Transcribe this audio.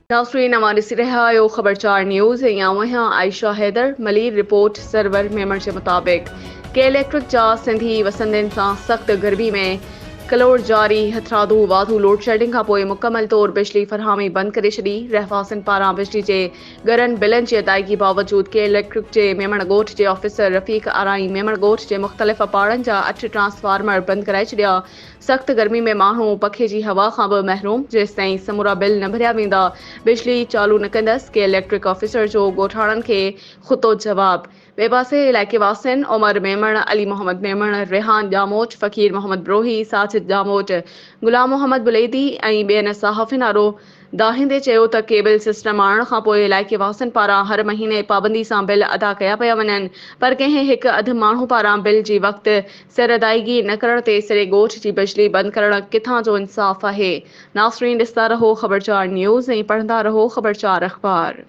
नाज़रीन हमारे से रहा आयो खबरचार न्यूज़ या वहाँ आयशा हैदर मलीर रिपोर्ट सर्वर मेमर के मुताबिक के इलेक्ट्रिक जा सिंधी वसंदन सां सख्त गर्मी में कलोड़ जारी हथरादू वाधू लोड शेडिंग का पोइ मुकम्मल तौर बिजली फरहामी बंद करे छड़ी। रहवासिन पारां बिजली के गरन बिलन की अदायगी बावजूद के इलेक्ट्रिक के मेमण ॻोठ के ऑफिसर रफ़ीक आराई मेमण ॻोठ के मुख़्तलिफ़ पाड़न जा 8 ट्रांसफार्मर बंद कराए छड़िया। सख्त गर्मी में मानू पखे की हवा का भी महरूम जेस ताईं समूरा बिल न भरिया वेंदा बिजली चालू न कंदस के इलेक्ट्रिक ऑफिसर जो ॻोठाणन के खुतो जवाब। ॿिए पासे इलाइक़े वासिन उमर मेमण अली मोहम्मद मेमण रेहान जामोच फ़कीर मोहम्मद ब्रोही साजिद जामोच गुलाम मोहम्मद बुलैदी ऐं ॿियनि सहाफ़िन आरो दाहिंदे चयो त केबल सिस्टम आणण खां पोइ इलाइक़े वासिन पारां हर महीने पाबंदी सां बिल अदा कया पिया वञनि पर कंहिं हिकु अधु माण्हू पारां बिल जी वक़्ति सिर अदायगी न करण ते सिरे ॻोठ जी बिजली बंदि करण किथां जो इंसाफ़ आहे। नाज़रीन ॾिसंदा रहो ख़बरचार न्यूज़ ऐं पढ़ंदा रहो ख़बरचार अख़बार।